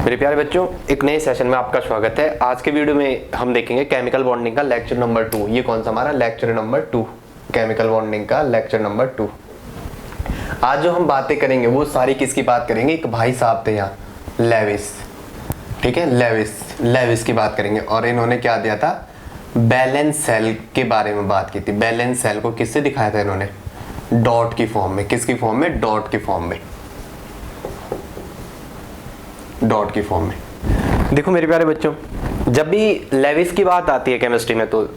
मेरे प्यारे बच्चों, एक नए सेशन में आपका स्वागत है। आज के वीडियो में हम देखेंगे केमिकल बॉन्डिंग का लेक्चर नंबर 2। ये कौन सा हमारा लेक्चर नंबर 2, केमिकल बॉन्डिंग का लेक्चर नंबर 2। आज जो हम बातें करेंगे वो सारी किसकी बात करेंगे? एक भाई साहब थे यहाँ, लेविस, ठीक है, लेविस की बात करेंगे। और इन्होंने क्या दिया था? बैलेंस सेल के बारे में बात की थी। बैलेंस सेल को किससे दिखाया था इन्होंने? डॉट की फॉर्म में। किसकी फॉर्म में? डॉट की फॉर्म में। डॉट की फॉर्म में। देखो मेरे प्यारे बच्चों, जब भी लेविस की बात आती है केमिस्ट्री में तो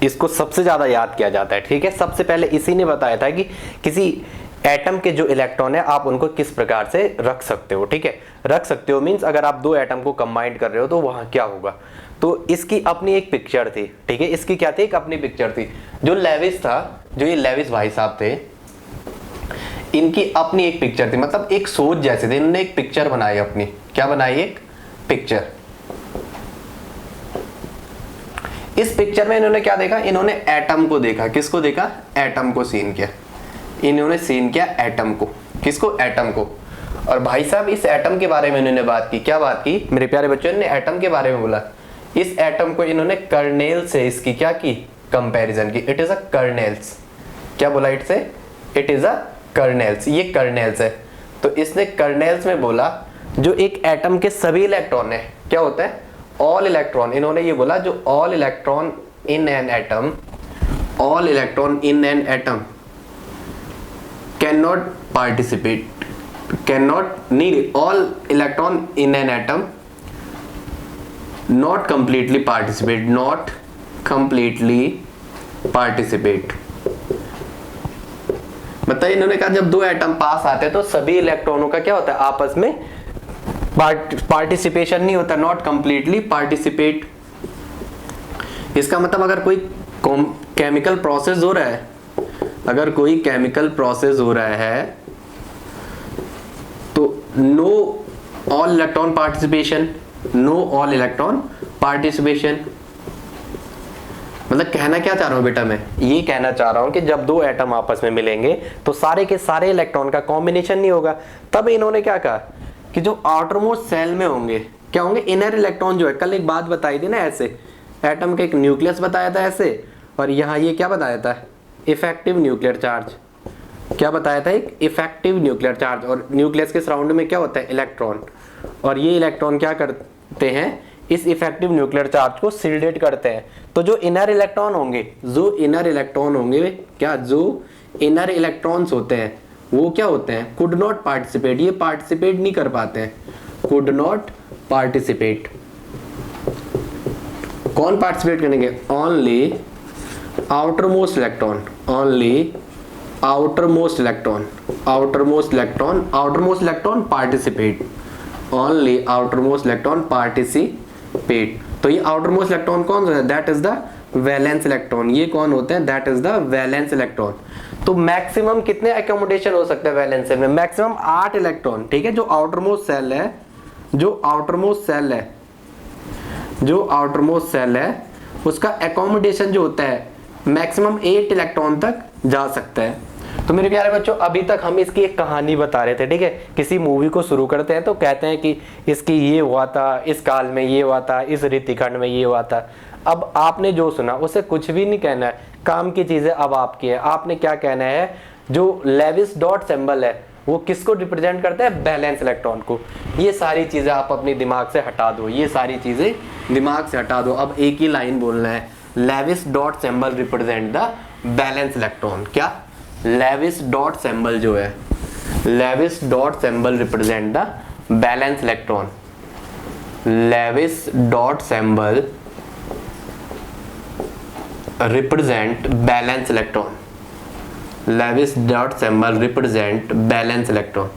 इसको सबसे ज्यादा याद किया जाता है, ठीक है। सबसे पहले इसी ने बताया था कि किसी एटम के जो इलेक्ट्रॉन है आप उनको किस प्रकार से रख सकते हो, ठीक है। रख सकते हो मींस अगर आप दो एटम को कंबाइन कर रहे हो तो वहां क्या होगा। तो इसकी अपनी एक पिक्चर थी, ठीक है। इसकी क्या थी? एक अपनी पिक्चर थी। जो लेविस था, जो ये लेविस भाई साहब थे, इनकी अपनी एक पिक्चर थी, मतलब एक सोच जैसे थे। इन्होंने एक पिक्चर बनाई अपनी। क्या बनाई? एक पिक्चर। इस पिक्चर में इन्होंने क्या देखा? इन्होंने एटम को देखा। किसको देखा? एटम को सीन किया। इन्होंने सीन किया एटम को। किसको? एटम को। और भाई साहब इस एटम के बारे में इन्होंने बात की। क्या बात की मेरे प्यारे बच्चों? ने एटम के बारे में बोला। इस एटम को इन्होंने कर्नेल से इसकी क्या की? कंपैरिजन की। It is a kernels. क्या बोला? It is a kernels. ये कर्नेल्स है। तो इसने कर्नेल्स में बोला जो एक एटम के सभी इलेक्ट्रॉन है, क्या होता है? All electron. इन्होंने ये बोला जो all electron in an atom, all electron in an atom can not participate, can not need all electron in an atom not completely participate, not completely participate. मतलब इन्होंने कहा जब दो एटम पास आते हैं तो सभी इलेक्ट्रॉनों का क्या होता है? आपस में पार्टिसिपेशन नहीं होता, नॉट कंप्लीटली पार्टिसिपेट। इसका मतलब अगर कोई केमिकल प्रोसेस हो रहा है, अगर कोई केमिकल प्रोसेस हो रहा है तो know all electron participation, know all electron participation. मतलब कहना क्या चाह रहा हूं बेटा? मैं ये कहना चाह रहा हूं कि जब दो एटम आपस में मिलेंगे तो सारे के सारे इलेक्ट्रॉन का कॉम्बिनेशन नहीं होगा। तब इन्होंने क्या कहा कि जो आउटर मोस्ट सेल में होंगे, क्या होंगे? इनर इलेक्ट्रॉन जो है, कल एक बात बताई थी ना, ऐसे एटम का एक न्यूक्लियस बताया था ऐसे, और यहाँ ये क्या बताया था? Effective nuclear charge. क्या बताया था? एक इफेक्टिव न्यूक्लियर चार्ज। और न्यूक्लियस के सराउंड में क्या होता है? इलेक्ट्रॉन। और ये इलेक्ट्रॉन क्या करते हैं? इस इफेक्टिव न्यूक्लियर चार्ज को सिल्डेट करते हैं। तो जो इनर इलेक्ट्रॉन होंगे, क्या जो इनर इलेक्ट्रॉन्स होते हैं वो क्या होते हैं? Could not participate. ये पार्टिसिपेट नहीं कर पाते हैं, कुड नॉट पार्टिसिपेट। कौन पार्टिसिपेट करेंगे? Only outer most electron, only outer most electron, outer most electron, outer most electron participate, only outer most electron participate. तो ये आउटर मोस्ट इलेक्ट्रॉन कौन सा है? That is the valence electron. ये कौन होते हैं? That is the valence electron. तो मैक्सिमम कितने एकोमोडेशन हो सकते हैं वैलेंस सेल में? मैक्सिमम 8 इलेक्ट्रॉन, ठीक है। जो आउटर मोस्ट सेल है, जो आउटर मोस्ट सेल है, जो आउटर मोस्ट सेल है उसका एकोमोडेशन जो होता है मैक्सिमम 8 इलेक्ट्रॉन तक जा सकता है। तो मेरे प्यारे बच्चों, अभी तक हम इसकी एक कहानी बता रहे थे, ठीक है। किसी मूवी को शुरू करते हैं तो कहते हैं कि इसकी ये हुआ था, इस काल में ये हुआ था, इस ऋतुखंड में ये हुआ था। अब आपने जो सुना उसे कुछ भी नहीं कहना है, काम की चीजें अब आपकी है। आपने क्या कहना है? जो लेविस डॉट सिंबल है वो किसको रिप्रेजेंट करता है? बैलेंस इलेक्ट्रॉन को। ये सारी चीजें आप अपने दिमाग से हटा दो, ये सारी चीजें दिमाग से हटा दो। अब एक ही लाइन बोलना है, Lewis dot symbol represent the balance electron. क्या? लेविस डॉट सिंबल जो है, Lewis dot symbol represent the balance electron. Lewis dot symbol represent valence electron. Lewis dot symbol represent valence electron,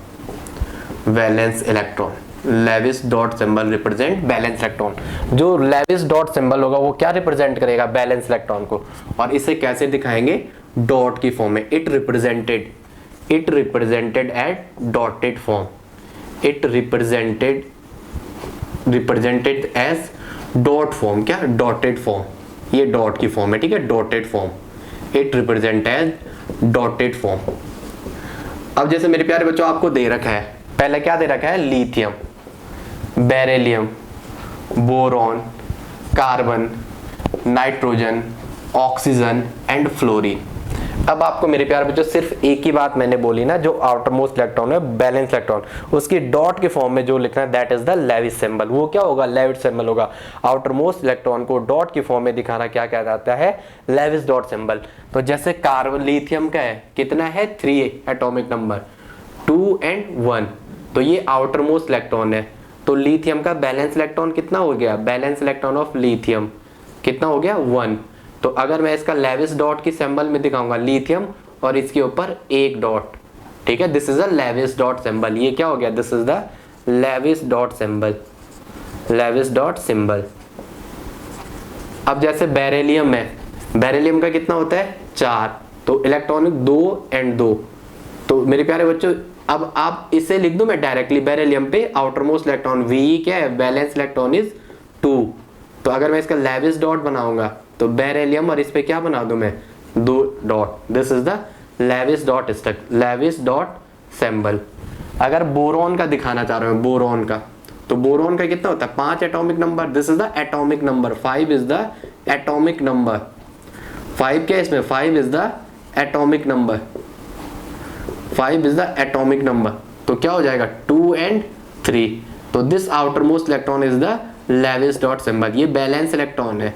valence electron. Lewis dot symbol represent valence electron. जो Lewis dot symbol होगा वो क्या represent करेगा? Balance electron को। और इसे कैसे दिखाएंगे? डॉट की फॉर्म में। It represented at dotted form, it represented as dot form. क्या? Dotted form. ये डॉट की फॉर्म है, ठीक है, dotted form. It represent as dotted form. अब जैसे मेरे प्यारे बच्चों आपको दे रखा है, पहले क्या दे रखा है? Lithium. Beryllium, boron, carbon, nitrogen, oxygen and fluorine. अब आपको मेरे प्यारे बच्चों सिर्फ एक ही बात मैंने बोली ना, जो आउटर मोस्ट इलेक्ट्रॉन है बैलेंस इलेक्ट्रॉन, उसकी डॉट के फॉर्म में जो लिखना है that is the Lewis symbol. वो क्या होगा? लेविस सिंबल होगा। आउटर मोस्ट इलेक्ट्रॉन को डॉट की फॉर्म में दिखाना क्या कहा जाता है? Lewis dot symbol. तो जैसे कार्बन, लिथियम का है कितना है? 3 एटॉमिक नंबर, 2 and 1, तो ये आउटर मोस्ट इलेक्ट्रॉन है। तो लिथियम का बैलेंस इलेक्ट्रॉन कितना हो गया? बैलेंस इलेक्ट्रॉन ऑफ लिथियम कितना हो गया? 1। तो अगर मैं इसका लेविस डॉट की सिंबल में दिखाऊंगा लिथियम और इसके ऊपर एक डॉट, ठीक है, this is a Lewis dot symbol. ये क्या हो गया? This is the Lewis dot symbol, Lewis dot symbol. अब जैसे बेरिलियम है, बेरिलियम का कितना होता है? 4, तो इलेक्ट्रॉनिक 2 and 2। तो मेरे प्यारे बच्चों अब आप इसे लिख दो मैं डायरेक्टली, बेरिलियम पे आउटर मोस्ट इलेक्ट्रॉन वी क्या है? Valence electron is 2। तो अगर मैं इसका लेविस डॉट बनाऊंगा तो बेरिलियम और इस पे क्या बना दूं मैं? 2 dot. This is the Lewis dot structure, Lewis dot symbol. अगर बोरॉन का दिखाना चाह रहे हो, बोरॉन का, तो बोरॉन का कितना होता है? 5 atomic number. This is the atomic number, 5 is the atomic number. 5 क्या है इसमें? 5 is the atomic number, 5 is the atomic number. तो क्या हो जाएगा? 2 and 3। तो this outer most electron is the Lewis dot symbol. ये बैलेंस इलेक्ट्रॉन है,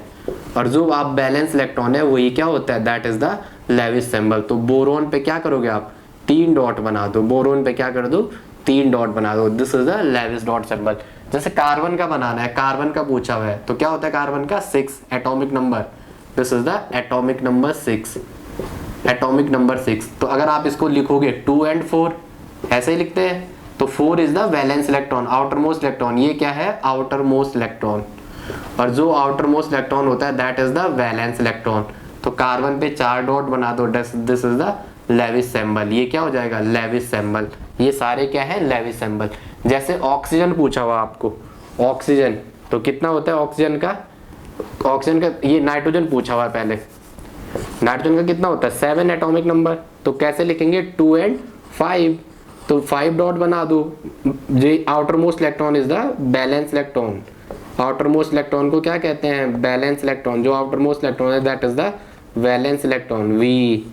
और जो आप बैलेंस इलेक्ट्रॉन है वही क्या होता है? That is the Lewis symbol. तो बोरॉन पे क्या करोगे आप? 3 डॉट बना दो। बोरॉन पे क्या कर दो? 3 डॉट बना दो। This is the Lewis dot symbol. जैसे कार्बन का बनाना है, कार्बन का पूछा हुआ है, तो क्या होता है कार्बन का? 6 atomic number. This is the atomic number 6, atomic number 6। तो अगर आप इसको लिखोगे 2 and 4 ऐसे ही लिखते हैं, तो 4 is the valence electron, outer most electron. ये क्या है? Outer most electron. और जो आउटर मोस्ट इलेक्ट्रॉन होता है that is the valence electron. तो कार्बन पे 4 डॉट बना दो। This is the Lewis symbol. ये क्या हो जाएगा? Lewis symbol. ये सारे क्या है? Levi's symbol. जैसे ऑक्सीजन पूछा हुआ आपको, ऑक्सीजन तो कितना होता है ऑक्सीजन का? ऑक्सीजन का, ये नाइट्रोजन पूछा हुआ है पहले, नाइट्रोजन का कितना होता है? 7 एटॉमिक नंबर। तो कैसे लिखेंगे? 2 and 5। तो 5 डॉट बना दो। जे outer most electron is the balance electron. Outer most electron को क्या कहते हैं? Balance electron. जो आउटर मोस्ट इलेक्ट्रॉन है that is the valence electron, वी।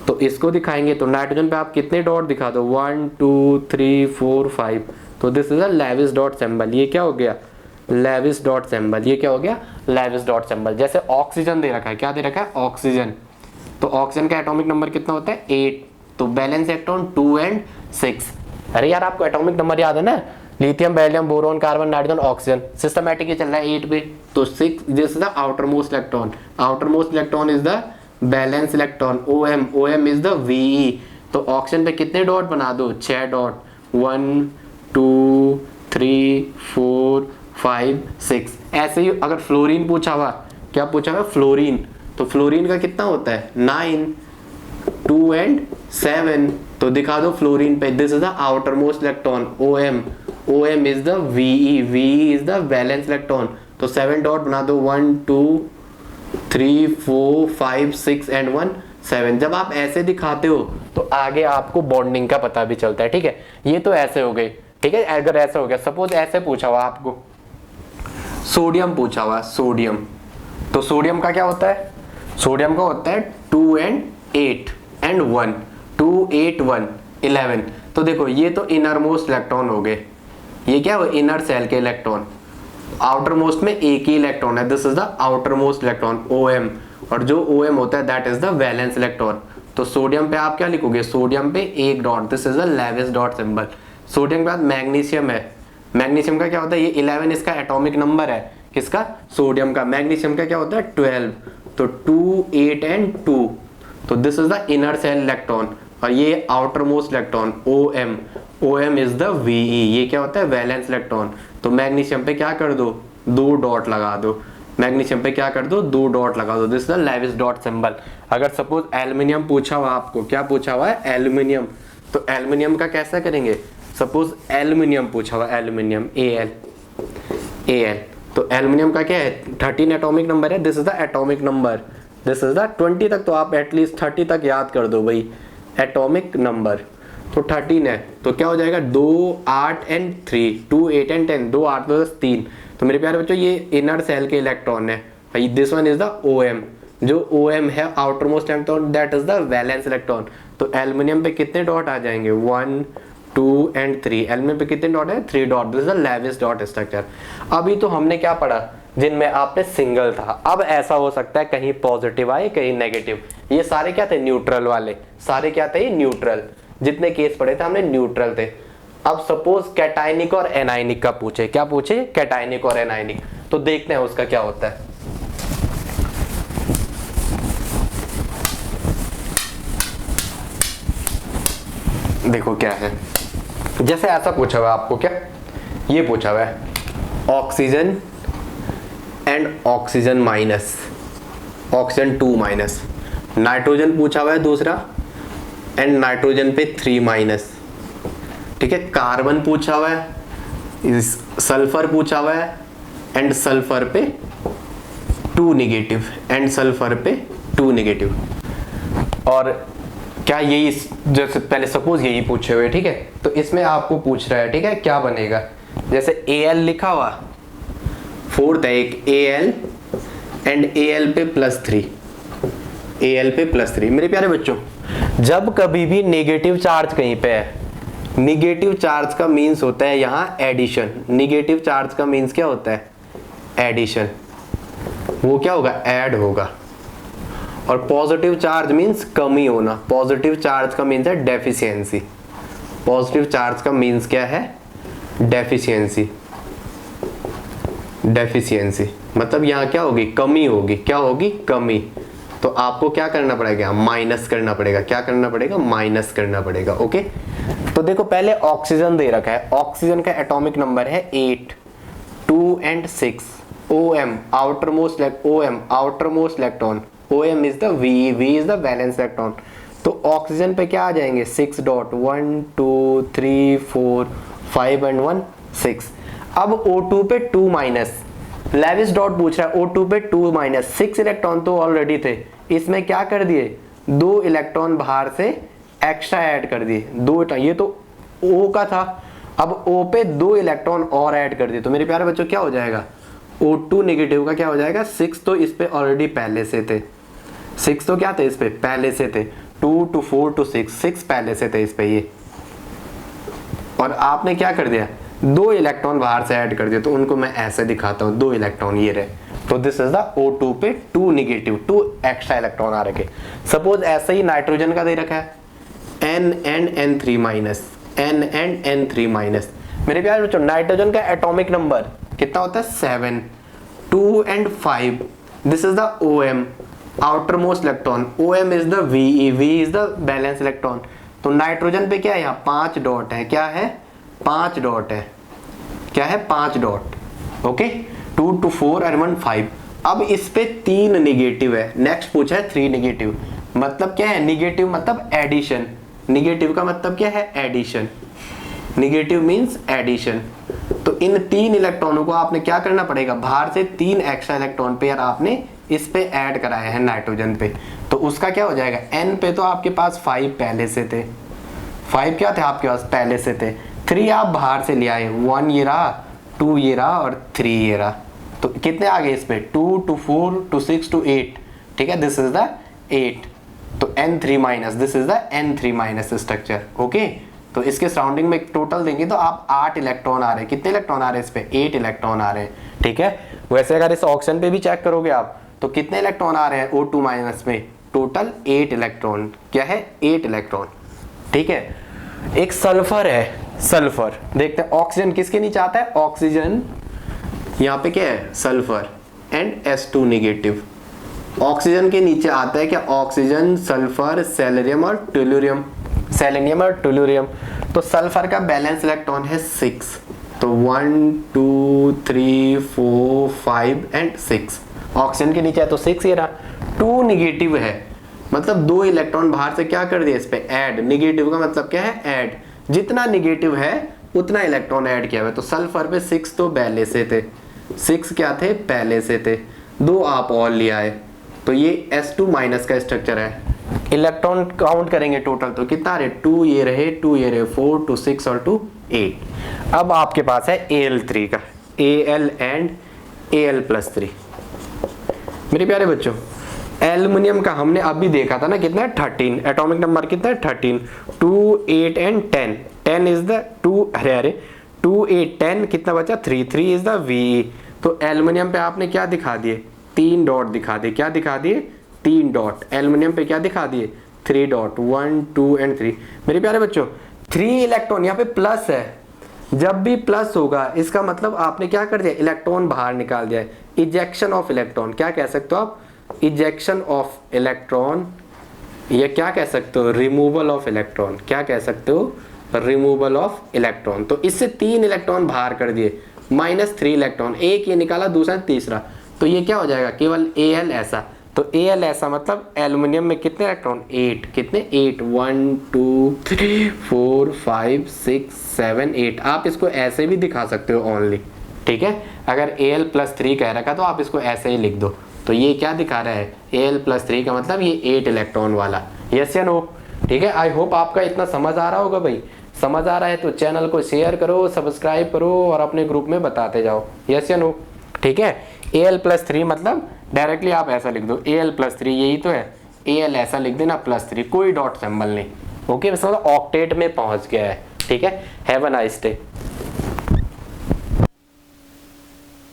तो इसको दिखाएंगे तो नाइट्रोजन पे आप कितने डॉट दिखा दो? 1 2 3 4 5। तो this is a Lewis dot symbol. ये क्या हो गया? Lewis dot symbol. ये क्या हो गया? Lewis dot symbol. जैसे ऑक्सीजन दे रखा है, क्या दे रखा है? ऑक्सीजन। तो ऑक्सीजन का एटॉमिक नंबर कितना होता है? 8। तो बैलेंस इलेक्ट्रॉन 2 and 6। अरे यार आपको एटॉमिक नंबर याद है ना? Lithium, beryllium, boron, carbon, nitrogen, oxygen. Systematic ये चल रहा है 8 पे। तो 6 this is the outer most electron. Outer most electron is the balance electron, OM। OM is the VE। तो ऑक्सीजन पे कितने डॉट बना दो? 6 डॉट। 1 2 3 4 5 6। ऐसे ही अगर फ्लोरीन पूछा हुआ, क्या पूछा हुआ? फ्लोरीन। तो फ्लोरीन का कितना होता है? 9, 2 and 7। तो दिखा दो फ्लोरीन पे। This is the outer most electron, OM। OM is the VE। VE is the valence electron. तो 7 डॉट बना दो। 1 2 3 4 5 6 and 1 7। जब आप ऐसे दिखाते हो तो आगे आपको बॉन्डिंग का पता भी चलता है, ठीक है। ये तो ऐसे हो गई, ठीक है। अगर ऐसे हो गया, सपोज ऐसे पूछा हुआ आपको सोडियम पूछा हुआ, सोडियम। तो सोडियम का क्या होता है? सोडियम का होता है 2 and 8 and 1। 2 8 1 11। तो देखो ये तो इनर मोस्ट इलेक्ट्रॉन हो गए। ये क्या हो? इनर सेल के इलेक्ट्रॉन। आउटर मोस्ट में एक ही इलेक्ट्रॉन है। This is the outer most electron, OM। और जो OM होता है that is the valence electron. तो सोडियम पे आप क्या लिखोगे? सोडियम पे एक dot. This is the Lewis dot symbol. Sodium के बाद मैग्नीशियम है। मैग्नीशियम का क्या होता है? ये 11 इसका एटॉमिक नंबर है। किसका? सोडियम का। मैग्नीशियम का क्या होता है? 12। तो 2 8 and 2। तो this is the inner cell electron. और ये outer most electron, OM। OM is the VE। ये क्या होता है? Valence electron. तो मैग्नीशियम पे क्या कर दो? 2 डॉट लगा दो। मैग्नीशियम पे क्या कर दो? 2 डॉट लगा दो। This is the Lewis dot symbol. अगर सपोज एल्युमिनियम पूछा हुआ आपको, क्या पूछा हुआ है? एल्युमिनियम। तो एल्युमिनियम का कैसा करेंगे? सपोज एल्युमिनियम पूछा हुआ, एल्युमिनियम, Al। तो एल्युमिनियम का क्या है? 13 एटॉमिक नंबर है। This is the atomic number. This is the 20 तक तो आप एटलीस्ट 30 तक याद कर दो भाई, एटॉमिक नंबर। तो 13 है, तो क्या हो जाएगा 2 8 एंड 3, 2 8 एंड 10, 2 8 प्लस 3। तो मेरे प्यारे बच्चों ये इनर सेल के इलेक्ट्रॉन है, this one is the OM। जो OM है outer most electron, that is the valence electron. तो एल्युमिनियम पे कितने डॉट आ जाएंगे 1 2 एंड 3, एल्युमिनियम पे कितने डॉट है 3 dot, this is the Lewis dot structure. अभी तो हमने क्या पढ़ा, जिनमें आपने सिंगल था, अब ऐसा हो सकता है कहीं पॉजिटिव आए कहीं नेगेटिव। ये सारे क्या थे न्यूट्रल वाले, सारे क्या थे न्यूट्रल, जितने केस पढ़े थे हमने न्यूट्रल थे। अब सपोज कैटायनिक और एनायनिक का पूछे, क्या पूछे कैटायनिक और एनायनिक, तो देखते हैं उसका क्या होता है। देखो क्या है, जैसे ऐसा पूछा हुआ आपको, क्या ये पूछा हुआ है oxygen and oxygen minus, oxygen 2 minus, nitrogen पूछा हुआ है दूसरा एंड नाइट्रोजन पे 3 माइनस, ठीक है। कार्बन पूछा हुआ है, सल्फर पूछा हुआ है एंड सल्फर पे 2 निगेटिव, एंड सल्फर पे 2 निगेटिव। और क्या यही, जैसे पहले सपोज यही पूछे हुए, ठीक है, तो इसमें आपको पूछ रहा है, ठीक है, क्या बनेगा, जैसे Al लिखा हुआ, फोर्थ है एक Al एंड Al पे +3, Al पे +3। मेरे प्यारे बच्चों जब कभी भी नेगेटिव चार्ज कहीं पे है, निगेटिव चार्ज का मीन्स होता है यहाँ एडिशन, निगेटिव चार्ज का मीन्स क्या होता है एडिशन, वो क्या होगा ऐड होगा। और पॉजिटिव चार्ज मीन्स कमी होना, पॉजिटिव चार्ज का मीन्स है डेफिशिएंसी, पॉजिटिव चार्ज का मीन्स क्या है डेफिशिएंसी, डेफिशिएंसी मतलब यहाँ क्या होगी कमी होगी, क्या होगी कमी। तो आपको क्या करना पड़ेगा माइनस करना पड़ेगा, क्या करना पड़ेगा माइनस करना पड़ेगा, ओके। तो देखो पहले ऑक्सीजन दे रखा है, ऑक्सीजन का एटॉमिक नंबर है 8, 2 and 6, OM outermost electron, OM is the V is the valence electron। तो ऑक्सीजन पे क्या आ जाएंगे 6 डॉट, 1 2 3 4 5 एंड 1 6। अब O2 पे 2 माइनस, लेविस डॉट पूछ रहा है O2 पे 2 माइनस, 6 इलेक्ट्रॉन तो ऑलरेडी थे, इसमें क्या कर दिए 2 इलेक्ट्रॉन बाहर से एक्स्ट्रा ऐड कर दिए, 2, ये तो O का था, अब O पे 2 इलेक्ट्रॉन और ऐड कर दिए। तो मेरे प्यारे बच्चों क्या हो जाएगा O2 नेगेटिव का क्या हो जाएगा 6, तो इस पे ऑलरेडी पहले से थे, 6 तो क्या थे इस पे पहले से थे, 2 to 4 to 6, 6 पहले से थे इस पे ये, और आपने क्या कर दिया 2 इलेक्ट्रॉन बाहर से ऐड कर दिया। तो उनको मैं ऐसे दिखाता हूँ, 2 इलेक्ट्रॉन ये रहे, तो दिस इज द O2 पे 2 निगेटिव, 2 एक्स्ट्रा इलेक्ट्रॉन आ रखे। सपोज ऐसे ही नाइट्रोजन का दे रखा है N and N3 minus, N and N3 minus. मेरे प्यारे बच्चों नाइट्रोजन का एटॉमिक नंबर कितना होता है 7, 2 and 5, this is the OM outermost electron, OM is the VE, V is the balance electron. तो नाइट्रोजन पे क्या है यहाँ 5 डॉट है, क्या है 5 डॉट है, क्या है 5 डॉट, ओके 2 to 4 and 1 5। अब इस पे 3 निगेटिव है, नेक्स्ट पूछा है 3 निगेटिव, मतलब क्या है निगेटिव मतलब एडिशन, निगेटिव का मतलब क्या है एडिशन, निगेटिव मींस एडिशन। तो इन 3 इलेक्ट्रॉनों को आपने क्या करना पड़ेगा बाहर से 3 एक्स्ट्रा इलेक्ट्रॉन पेयर आपने इस पे ऐड कराए हैं नाइट्रोजन पे, तो उसका क्या हो जाएगा N पे तो आपके पास 5 पहले से थे, 5 क्या थे आपके पास पहले से थे, 3 आप बाहर से ले आए, 1 ये रहा, 2 ये रहा और 3 ये रहा। तो कितने आ गए इस पे 2 to 4 to 6 to 8, ठीक है, दिस इज द 8। तो N3 minus, this is the N3 minus structure, okay. तो इसके सराउंडिंग में टोटल देंगे तो आप 8 इलेक्ट्रॉन आ रहे हैं, कितने इलेक्ट्रॉन आ रहे हैं इस पे 8 इलेक्ट्रॉन आ रहे हैं, ठीक है। वैसे अगर इस ऑक्सीजन पे भी चेक करोगे आप तो कितने इलेक्ट्रॉन आ रहे हैं O2 माइनस में टोटल 8 इलेक्ट्रॉन, क्या है 8 इलेक्ट्रॉन, ठीक है। एक सल्फर है, सल्फर देखते हैं ऑक्सीजन किसके नीचे आता है, ऑक्सीजन यहाँ पे क्या है sulphur and S2 negative, oxygen के नीचे आता है क्या ऑक्सीजन सल्फर सेलेनियम और टोल्यूरियम, सेलेनियम और टोल्यूरियम। तो सल्फर का बैलेंस इलेक्ट्रॉन है 6, तो 1 2 3 4 5 एंड 6, ऑक्सीजन के नीचे है तो 6 ये रहा, 2 निगेटिव है मतलब 2 इलेक्ट्रॉन बाहर से क्या कर दिया इस पे ऐड, निगेटिव का मतलब क्या है ऐड, जितना निगेटिव है उतना इलेक्ट्रॉन ऐड किया हुआ। तो सल्फर पे 6 तो पहले से थे, 6 क्या थे पहले से थे, 2 आप और ले आए, तो ये S2 माइनस का स्ट्रक्चर है, इलेक्ट्रॉन काउंट करेंगे टोटल तो कितना रहे, 2 ये रहे, 2 ये रहे, 4 2 6 और 2 8। अब आपके पास है Al3 का, Al एंड Al+3। मेरे प्यारे बच्चों, एल्युमिनियम का हमने अभी देखा था ना, कितना है 13, एटॉमिक नंबर कितना है 13, 2 8 एंड 10, 10 इज द 2, अरे 2 8 10 कितना बचा 3, 3 इज द Ve। तो एल्युमिनियम पे आपने क्या दिखा दिए, 3 डॉट दिखा दिए, क्या दिखा दिए 3 डॉट, एल्युमिनियम पे क्या दिखा दिए 3 डॉट, 1 2 एंड 3। मेरे प्यारे बच्चों 3 इलेक्ट्रॉन यहाँ पे प्लस है, जब भी प्लस होगा इसका मतलब आपने क्या कर दिया, इलेक्ट्रॉन बाहर निकाल दिया है, इजेक्शन ऑफ इलेक्ट्रॉन। क्या कह सकते हो आप, इजेक्शन ऑफ इलेक्ट्रॉन, या क्या कह सकते हो रिमूवल ऑफ इलेक्ट्रॉन, क्या कह सकते हो रिमूवल ऑफ इलेक्ट्रॉन। तो इससे 3 इलेक्ट्रॉन बाहर कर दिए, -3 इलेक्ट्रॉन, एक ये निकाला दूसरा तीसरा, तो ये क्या हो जाएगा केवल Al ऐसा। तो Al ऐसा मतलब एल्युमिनियम में कितने इलेक्ट्रॉन 8, कितने 8, 1 2 3 4 5 6 7 8। आप इसको ऐसे भी दिखा सकते हो ओनली, ठीक है। अगर Al+3 कह रखा तो आप इसको ऐसे ही लिख दो। तो ये क्या दिखा रहा है, Al+3 का मतलब ये 8 इलेक्ट्रॉन वाला, यस या नो, ठीक है। आई होप आपका इतना समझ आ रहा होगा भाई। समझ आ रहा है तो चैनल को शेयर करो, सब्सक्राइब करो और अपने ग्रुप में बताते जाओ, यस या नो, ठीक है। Al+3 मतलब डायरेक्टली आप ऐसा लिख दो, Al+3 यही तो है, Al ऐसा लिख देना +3, कोई डॉट सिंबल नहीं, ओके। मतलब ऑक्टेट में पहुंच गया है, ठीक है। Have a nice day.